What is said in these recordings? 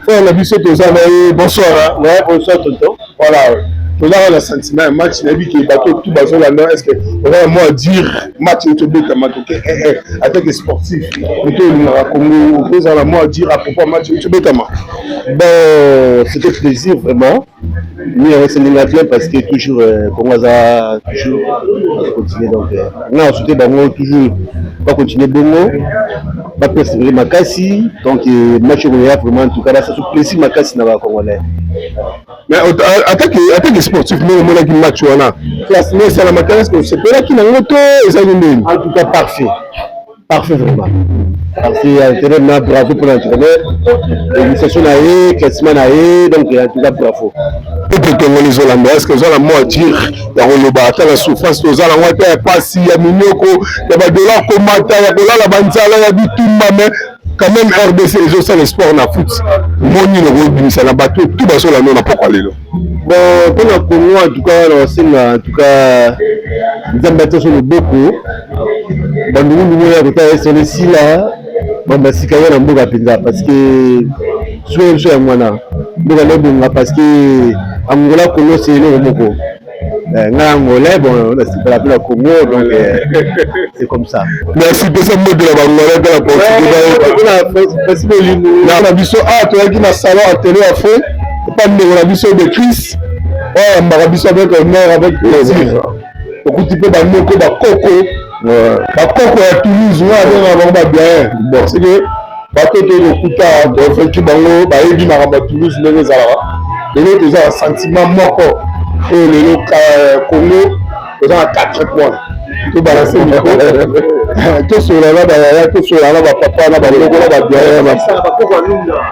On a vu ce que bonsoir. Ouais, bonsoir, tonton. Voilà. Tout là, on a sentiment un match, on a vu que bateau tout basé là-dedans. Est-ce que on a un mot à dire match au Tobé Tamatoké avec les sportifs. Plutôt le Congo, vous avez un mot à dire à propos match au Tobé Tamatoké. Ben, c'était plaisir vraiment. Nous avec Sénégal parce que toujours Congo a toujours continuer donc non c'était bon toujours pas continuer bongo pas persévérer makasi donc match au vraiment en tout cas là ça se plaisir makasi na ba congolais. Mais attaque sportif nous on a qui match wana classement c'est la makasi que c'est là qui n'a ngoto ezali en tout cas parfait vraiment. Parce qu'il y a un bravo pour l'entraîneur, l'initiation naïe, classement naïe, donc en tout cas bravo. Pour les Congolais hollandais, est-ce que vous avez un mot à dire dans le bâtiment, la souffrance, vous avez un mot à dire passer, il y a Minoko, il y a des dollars comme Mata, il y a des dollars la Banzala, il y a du tout, mais quand même RDC, les autres, c'est le sport, on a foot. Moni, le rugby, c'est la bateau, tout va sur la non, on n'a pas parlé là. Bon, pour le Congo, en tout cas, nous avons battu sur le beaucoup. Bon, nous avons sur le site là. Bon, bah, c'est quand même un beau rapide parce que soit un mois parce que Angola Congo c'est le Congo. Angola bon c'est pas la Congo donc c'est comme ça. Merci pour ce mot de la Angola de la Portugais. La vision tu as dit dans salon à télé à fond. Pas de la vision de Chris. Ouais, on va vision avec honneur avec plaisir. Beaucoup de peu d'Amoko Bakoko. Bakoko à Toulouse, on va bien. Bon, c'est que bateau de Kuta, de Frenkie Bango, Bayebi Maramba Toulouse, les Zara. Et l'autre, ils ont un sentiment moko. Et le Congo, ils ont 4 points. Tout balancer le micro. Tout sur la tout sur la papa, la baloko, la bien.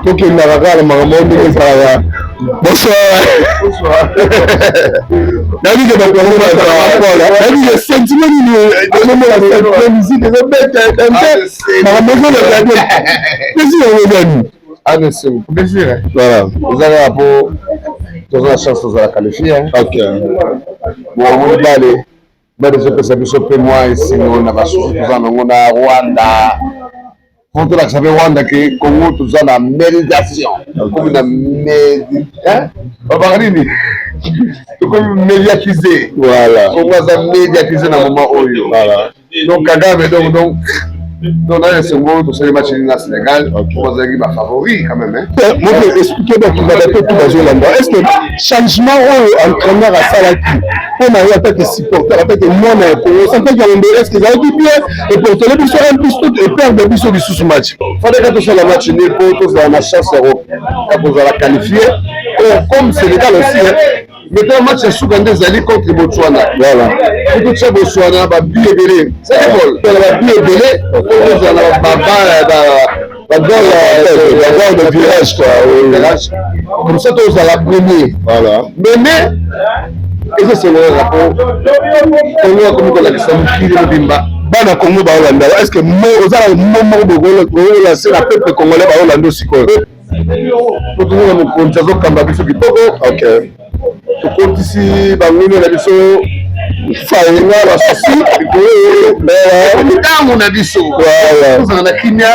Tout qui n'a pas la maman, les Zara. Bonsoir. Bonsoir. La vie de ma parole, la vie de sentiment de la musique, de bête, ma maison de la plaisir, plaisir. Voilà. Vous avez un peu, vous avez la chance de la qualifier. Ok. Bon, on va aller. Mais je peux savoir que moi, ici, on a pas souci, on a Rwanda. Quand on a savoir Rwanda que Congo tout ça la médiation, comme la médiation, on va dire comme médiatisé. Voilà. On va médiatiser dans le moment où voilà. Donc Kagame donc on a un second pour ce match au Sénégal. On va dire ma favori quand même. Moi je expliquer donc il va être tout dans Hollande. Est-ce que changement au entraîneur à Salaki pour m'aller attaquer supporter attaquer moi mais pour ça fait qu'il y a un est-ce que ça va bien et pour télé sur un plus et perdre des bisous sur ce match. Fallait que tout le match n'est pas tous dans la chance pour la qualifier comme Sénégal aussi. Maintenant, le match est sous Zali contre Botswana. Voilà. Tout ça, Botswana, va bien belé. C'est bon. Il va bien belé. La gare de virage, quoi. Comme ça, tu as la première. Voilà. Mais, et ça, c'est le rapport. On a comme on a dit, ça nous crie le bimba. Bana Congo ba Hollande. Est-ce que moi, aux alentours de c'est la peuple congolais ba Hollande aussi quoi. Pour tout le monde, on a un combat qui ok. Tout ici, Bangouni, la biso, Faïna, la souci, on a dit ça. Tous en a Kenya,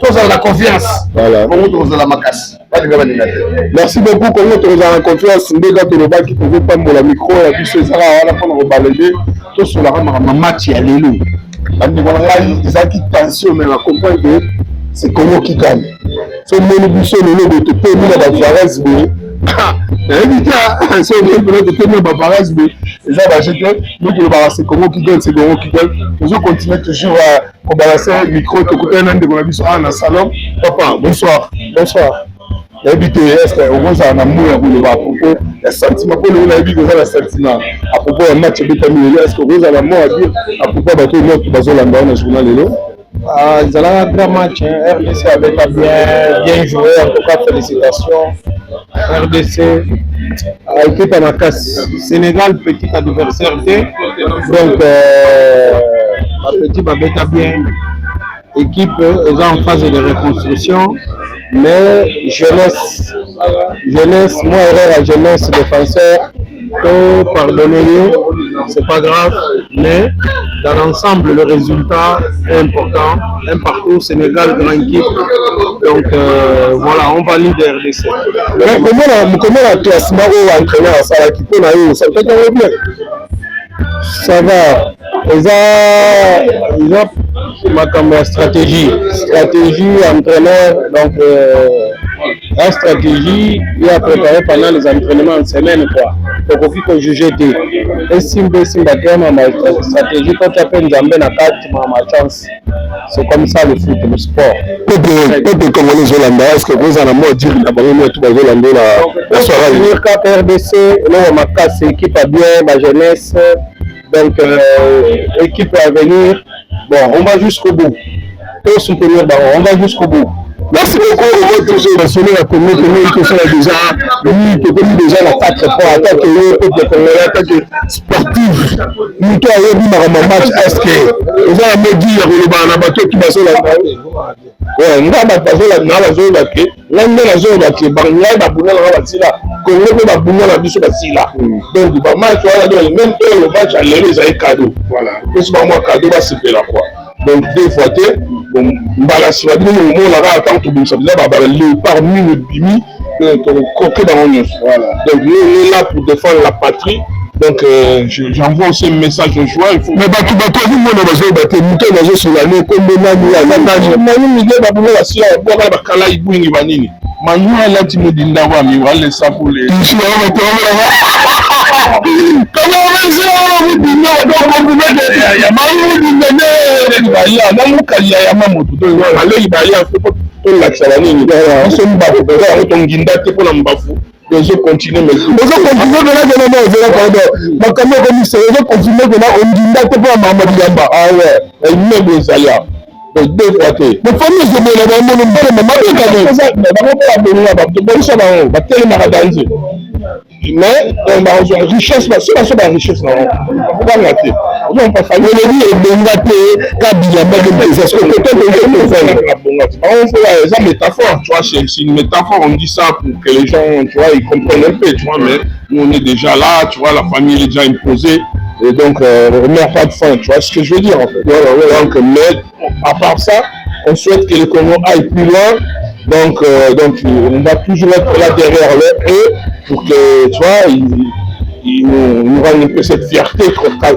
tous en a confiance. Voilà. Tous en a macasse. Merci beaucoup. Comment tu as confiance? Nous avons qui peuvent pas la micro, la biso, ça va prendre au balayer. Tous sur la match, il y a les loups. Ils ont qui tension, mais on comprend que c'est Congo qui gagne. C'est mon biso, le lot de tout le monde dans la Fares. C'est un peu de tenir ma barrage, mais déjà, c'est Congo qui gagne, c'est Congo qui gagne. Toujours continuer toujours à balancer le micro, écouter un an de mon dans le salon. Papa, bonsoir. Bonsoir. Est-ce qu'on a un amour à propos des sentiments pour nous, un sentiment à propos d'un match de Tamil. Est-ce que vous avez un mot à dire à propos de notre Bazola dans le journal? Ils ont un grand match. RDC avait bien joué. En tout cas, félicitations. RDC a été à la casse. Sénégal, petit adversaire. Donc, la petite Babetta bien. Équipe est en phase de reconstruction. Mais jeunesse, moi, erreur à jeunesse, défenseur, pardonnez-nous, c'est pas grave, mais dans l'ensemble, le résultat est important. Un parcours Sénégal, grande équipe. Donc voilà, on valide RDC. Comment la classement ou entraîneur à ça qui peut aller, ça peut être bien. Ça va. Ils ont ma stratégie, entraîneur, donc la stratégie, il a préparé pendant les entraînements en semaine, quoi. Pour qu'on juge des. Et si ma stratégie, quand tu appelles Nzambé na 4, ma chance. C'est comme ça le foot, le sport. Peut-être comme les Hollandais, est-ce que vous avez un mot à dire d'abord tout les Hollandais la soirée? Venir cap RDC, là ma casse équipe à bien, ma jeunesse, donc équipe à venir. Bon, on va jusqu'au bout. Tous on peut dire, on va jusqu'au bout. Merci beaucoup. On va toujours mentionner la commune qui sont déjà, oui, qui ont déjà la 4 points, attaque attaque sportive. Nous avons dit dans le match, est-ce que vous allez me dire que le bateau qui va se la ouais, nous avons basé la zone là, l'un de la zone là, qui est barrière, la boule là, comme la boule là, biso basila. Donc le match, même le match à l'aller, ils avaient cadeau. Voilà. C'est pas moi cadeau, va se faire la quoi. Donc deux fois bon balasi va dire on la attend tout ça va le parmi le bimi coquet dans l'onion. Voilà. Donc nous on est là pour défendre la patrie. Donc j'envoie aussi un message de joie. Il faut mais bah tu vas pas dire moi dans la zone battre muté dans sur l'année comme nani à nani mi va pour la sila pour la kala ibungi banini. Manuel là tu me dis d'avoir mi va les ça pour les comment on dit on dit non donc on peut mettre il y a manou dit il y a namu kaya ya mamoto donc allez il y a tout l'accès nini on se bat on tonginda te pour la mbafu je continue mais je continue de la demander aux élèves pardon ma caméra commissaire je continue de la on ginda te pour la maman diamba ah ouais et même les alia deux fois mais famille je me la maman me maman quand ça d'abord pour abonner ba to ça ba on ba télé na danser mais on richesse c'est la richesse non on va rater on pas famille et bongaté kabila mais des aspects peut-être on fait ça métaphore tu vois c'est une métaphore on dit ça pour que les gens tu vois ils comprennent un peu tu vois mais nous on est déjà là tu vois la famille est déjà imposée et donc on n'a pas de fin tu vois ce que je veux dire en fait donc mais à part ça on souhaite que le Congo aille plus loin donc on va toujours être là derrière eux pour que tu vois ils nous rendent un peu cette fierté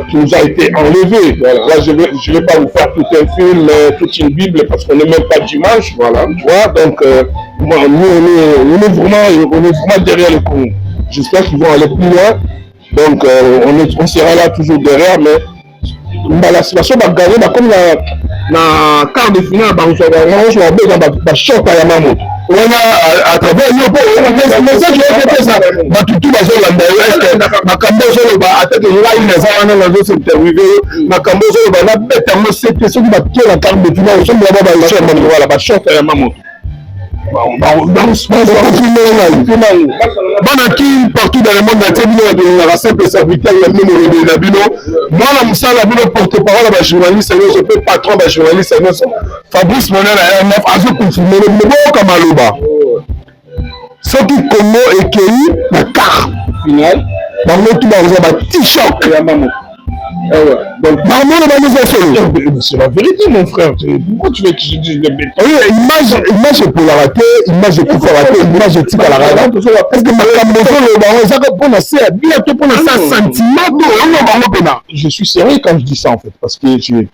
qui nous a été enlevée. Voilà. Là, je vais pas vous faire tout un film, toute une Bible parce qu'on n'est même pas dimanche, voilà, tu vois. Donc nous on est vraiment derrière le Congo. J'espère qu'ils vont aller plus loin. Donc on sera là toujours derrière, mais la situation va gagner comme la quart de finale on va besoin de choc à Yamamoto. On a à travers mais ça je vais faire ça tout la zone là makambo zolo ba attaque là il est en la zone c'est arrivé makambo zolo ba na bête moi c'est question qui va pied la quart de finale on va là ba choc à Yamamoto. Banaki partout dans le monde entier de la simple serviteur il y a même de Nabino moi la musala bino porte-parole ba journaliste je peux patron ba journaliste Fabrice Monel à RNF azo confirmer le bon comme aloba ce qui Congo et Kenya la quart finale bango tout ba t-shirt ya maman. Donc, c'est la vérité, mon frère. Pourquoi tu veux que je dise des bêtises? Oui, image pour la rater, image pour la rater, image de type à la rater. Est-ce que je suis sérieux quand je dis ça, en fait, parce que ils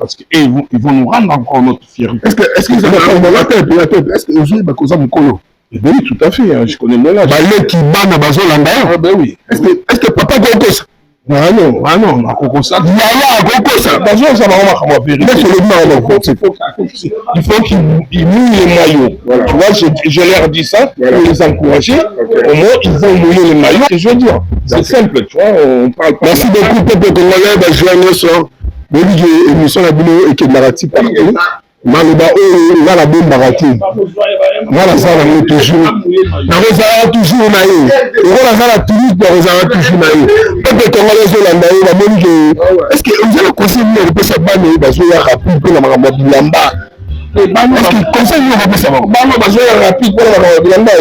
vont nous rendre encore notre fierté. Est-ce qu'ils ont la tête? Est-ce que vous avez causé mon colo? Ben oui, tout à fait, je connais mon âge. Balé qui bat na bazo landa. Ah ben oui. Est-ce que papa Goko ça? Ah non, à Goko ça. Yaya Goko ça. Bazo ça va vraiment vérifier. Il faut qu'ils mouillent les maillots. Voilà. Tu vois, je leur dis ça pour les encourager. Au moins, ils vont mouiller les maillots. C'est ce que je veux dire. C'est simple, tu vois. On parle pas. Merci beaucoup, peuple congolais. Ben, je vais soir. Moi, j'ai une émission à Bino et qui est narrative partout. Maloba oyo la bombe barati voilà ça on est toujours na rozala toujours na ye on a la touriste na rozala toujours na ye peuple congolais zolanda ye ba moni est-ce que vous allez conseiller de passer bane bazo ya rapide pour la makambo bilamba Comme ça, rapide.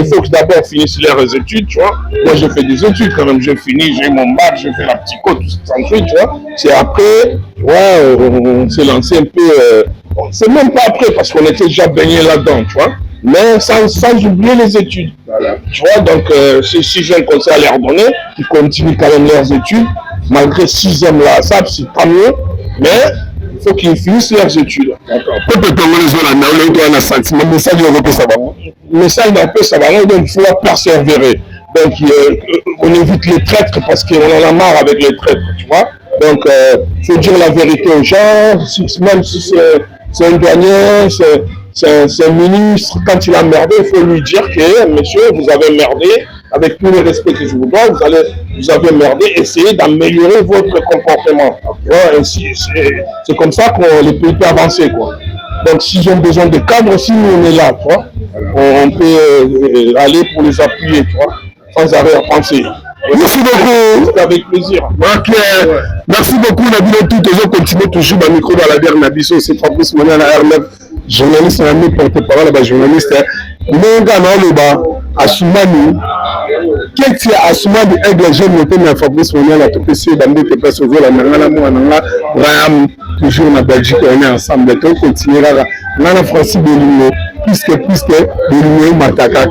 Il faut que d'abord finissent leurs études, tu vois. Moi, j'ai fait des études quand même. J'ai fini, j'ai mon bac, j'ai fait la psycho, tout ça, tu vois. C'est après, tu vois, on s'est lancé un peu. C'est même pas après, parce qu'on était déjà baigné là-dedans, tu vois. Mais sans oublier les études. Voilà. Tu vois, donc, si j'ai un conseil à leur donner, ils continuent quand même leurs études, malgré 6e là, ça, c'est pas mieux. Mais il faut qu'ils finissent leurs études. D'accord. Mais ça, il peut savoir. Donc, il faut persévérer. Donc, on évite les traîtres parce qu'on en a marre avec les traîtres, tu vois. Donc, il faut dire la vérité aux gens, même si c'est un douanier, c'est un ministre, quand il a merdé, il faut lui dire que, monsieur, vous avez merdé, avec tout le respect que je vous dois, vous avez merdé, essayez d'améliorer votre comportement. Ouais, c'est comme ça que les pays peuvent avancer, quoi. Donc, s'ils ont besoin de cadres aussi, nous, on est là, tu vois. On peut aller pour les appuyer, tu vois, sans arrêt à penser. Merci beaucoup. C'était avec plaisir. Ok. Merci beaucoup, Nabil. Toujours continuer toujours dans le micro dans la dernière Nabiso. C'est Fabrice Monia, la R9, journaliste, un ami porte-parole, journaliste. Monga Naoloba, Assoumani. Qu'est-ce que Assoumani Aigle, j'ai noté dans Fabrice Monia, la TPC, dans des TPC, la Nangala Mouananga, Rayam, toujours en Belgique, on est ensemble. On continuera là. Nana Francis Belino. Puisque Belino Mataka.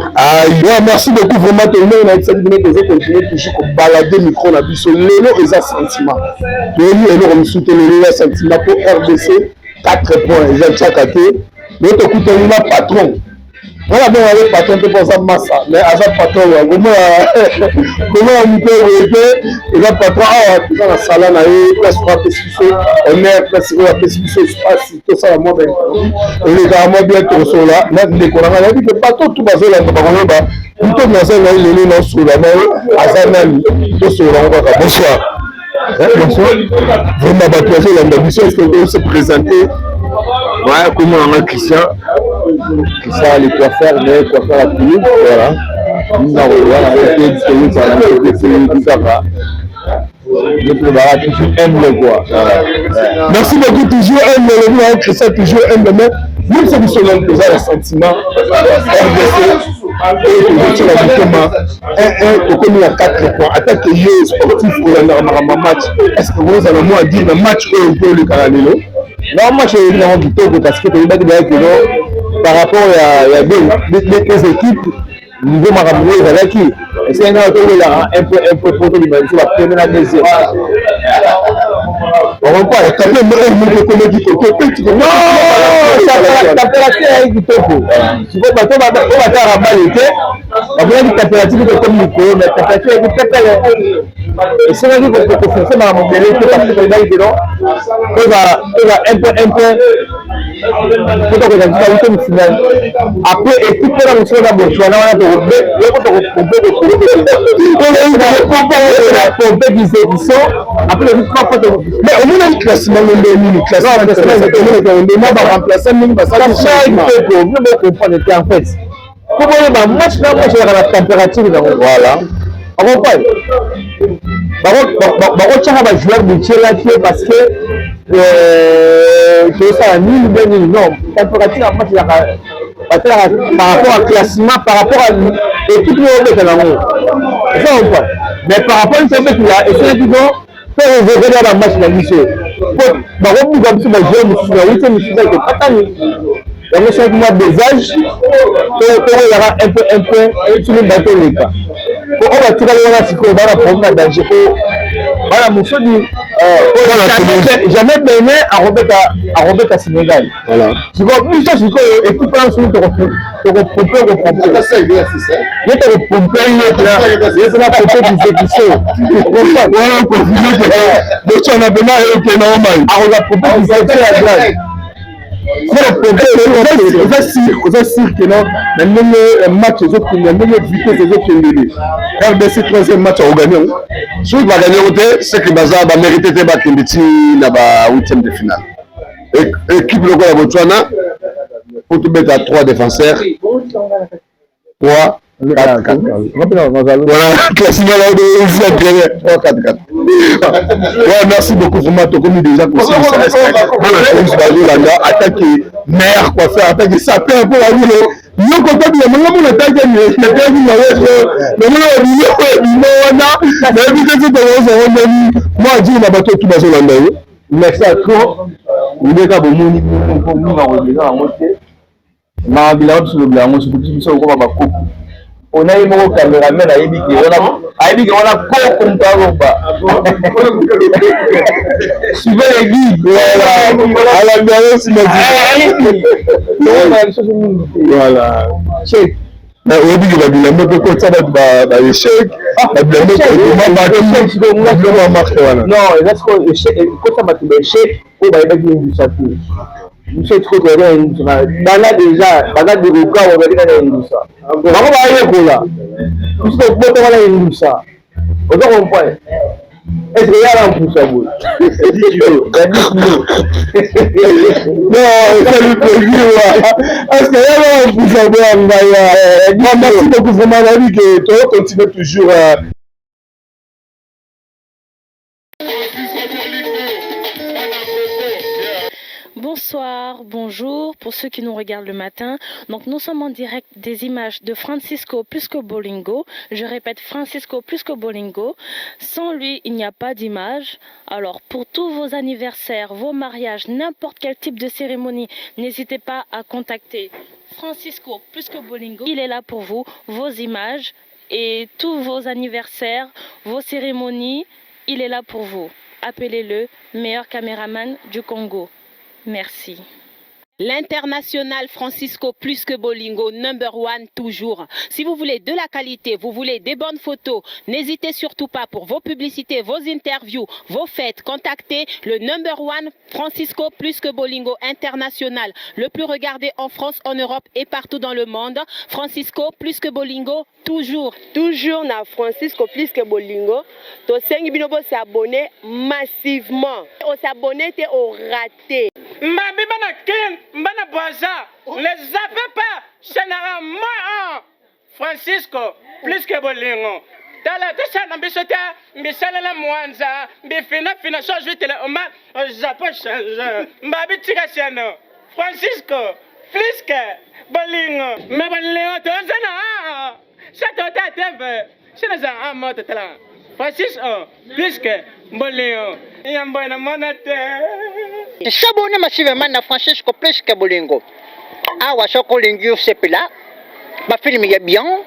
Merci beaucoup, vraiment. Tout le monde a dit que continuer toujours à balader le micro. Lélo et sa sentiment. On me soutient le sentiment pour RDC. 4 points. Ils ont chaque côté. L'autre coup, on a patron. Voilà, bien, on a patron pour ça, massa. Mais à ça, patron, comment on peut aider? Il a patron, tout ça, la salle, on a eu, presque on a pesquisé, on est presque on a pesquisé, tout ça, moi, ben, on est carrément bien tout ça là. Là, on a dit que patron, tout basé là, plutôt dans ça, il est là, sur la main, à ça, même, tout ça, on va bonsoir. Bonsoir. Vraiment, la mission, il faut se présenter. Ouais, comment on a Christian, les coiffeurs, mais coiffeurs à tout, voilà. Nous avons été disponibles par la toujours humble, quoi. Merci beaucoup, toujours humble, Christian, toujours humble, mais même si nous sommes un sentiment, on a 4 points. Attaque sportif pour un match. Est-ce que vous avez moi dire un match où peut le Caranelo? Non, moi je suis évidemment du Togo parce que par rapport à deux équipes, niveau Maraboué, il y a qui. Et c'est un peu pour tout le monde. C'est la première et la deuxième. On va pas quand même un du Togo. Non, la température est du Togo. Tu vois, on va faire un mal été. On va dire température de comme le Togo, mais la température est du Togo. Et c'est là que vous foncez dans la mobilité parce que là, il va un peu. Après, et tout le monde a besoin mais on a un classement, la température, voilà. On va pas. Parce que ça non, température par rapport à classement, par rapport à l'équipe mais par rapport à une chose qu'il a, et c'est qu'il faut regarder la match de la mission. Il y a 5 mois des âges, il y aura un peu sur le bateau les cas. On va tirer on va prendre la danger. Voilà, mon choix dit, jamais Bénin à Robert à Sénégal. Voilà. Tu vois, plus ça, c'est que l'équipe là, sur le pomper. Il y a le pomper, il y a la pomper qui fait du saut. Voilà, donc on a besoin de normal. On va pomper qui fait la blague. On va dire que non, le match des autres, il y a même vitesse des autres qui RDC 3e match à gagner. Si on va gagner, c'est que Baza va mériter de battre la 8e de finale. Équipe locale à Botswana, pour tout mettre à 3 défenseurs. 3, 4, 4. Voilà, classement là, 3, 4, 4. Ouais, merci beaucoup. Vraiment, tu as déjà conseillé ça. Attaque mère, quoi faire, attaque sapin pour la ville. Nous, quand on dit, on attaque moi, je dis, on a battu tout le monde. Merci à toi. Vous êtes à Bomoni, on a eu mon caméraman à Ebi qui on a quoi comme suivez les guides, voilà, à la maison, voilà. Check. Mais on dit que la ville est peu ça va échec. La ville est non, là ce qu'on échec, quand ça va tout échec, on va être du sapi. Monsieur trop bien, bana déjà, bana de record, on va dire dans ça. On va aller pour là. Monsieur trop bien, on va aller pour ça. On doit comprendre. Est-ce qu'il y a un pour ça, vous? Non, ça lui plaisir. Est-ce qu'il y a un pour ça? Merci beaucoup, vraiment, David, que tu continues toujours. Bonsoir, bonjour pour ceux qui nous regardent le matin. Donc nous sommes en direct des images de Francisco Plisco Bolingo. Je répète, Francisco Plisco Bolingo. Sans lui, il n'y a pas d'image. Alors pour tous vos anniversaires, vos mariages, n'importe quel type de cérémonie, n'hésitez pas à contacter Francisco Plisco Bolingo. Il est là pour vous, vos images et tous vos anniversaires, vos cérémonies. Il est là pour vous. Appelez-le meilleur caméraman du Congo. Merci. L'international Francisco Plisco Bolingo, #1 toujours. Si vous voulez de la qualité, vous voulez des bonnes photos, n'hésitez surtout pas pour vos publicités, vos interviews, vos fêtes. Contactez le #1 Francisco Plisco Bolingo international, le plus regardé en France, en Europe et partout dans le monde. Francisco Plisco Bolingo, toujours. Toujours na Francisco Plisco Bolingo. To sengi binobo s'abonner massivement. On s'abonner te au raté. Mbabi bana kin, bana boisa, ne zappez pas, général moi, Francisco, Plisco Bolingo. Tala tshana mbisota, mbisala la mwanza, mbifina so jwite la oma, zapo change. Mbabi tika chano, Francisco, Plisco Bolingo. Me Bolingo tozana, chateau tateve, chana za amoto tala. Francisco, Plisco Bolingo. Yamboina monate. S'abonner massivement à Francisco Plisco Bolingo. Awa soko lingi sepela. Ba film ya bien.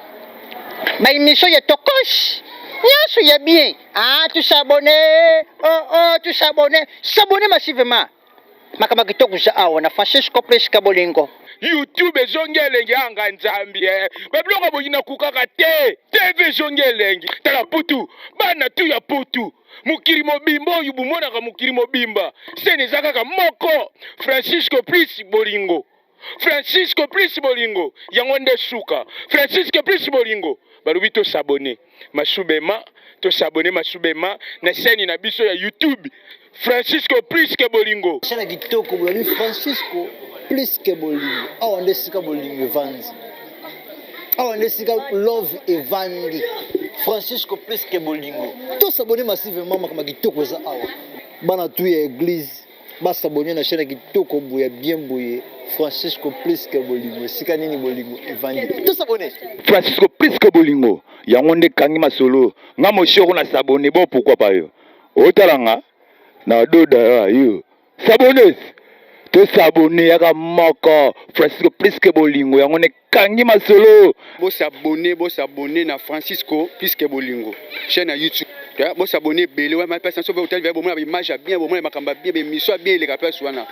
Ba émission ya tokos. Nyaso ya bien. Ah, tu s'abonner. Oh, tu s'abonner. S'abonner massivement. Makama kitoko za awa na Francisco Plisco Bolingo. YouTube zongelenge anga nzambi babiloko boyina kukaka te TV zongelenge tala putu bana tu ya putu mukiri mobimba oyo bumonaka mukiri mobimba sene eza kaka moko Francisco Plisco Bolingo. Francisco Plisco Bolingo yango nde suka Francisco Plisco Bolingo balobi to s'abonner masubema na chaîne na biso ya YouTube Francisco Plisco Bolingo. Chana kitoko bolobi Francisco Plisco Bolingo. Awa nde sika bolingo evandi. Awa nde sika love evandi. Francisco Plisco Bolingo. To s'abonner massivement makama kitoko za awa. Bana tu ya église. Ba s'abonner na chaîne kitoko boya bien boye. Francisco Plisco Bolingo. Sika nini bolingo evandi. To s'abonner. Francisco Plisco Bolingo. Yango nde kangi masolo. Nga moshoko na s'abonner bon pourquoi pas yo. Otalanga na doda yo. S'abonner. To s'abonner yaka moko Francisco Plisco Bolingo yango ne kangi masolo. Bo s'abonner na Francisco Plisco Bolingo chaîne YouTube. Bo s'abonner belé ouais ma personne sauve hôtel bon image bien bon makamba bien émission bien les rappels souvent.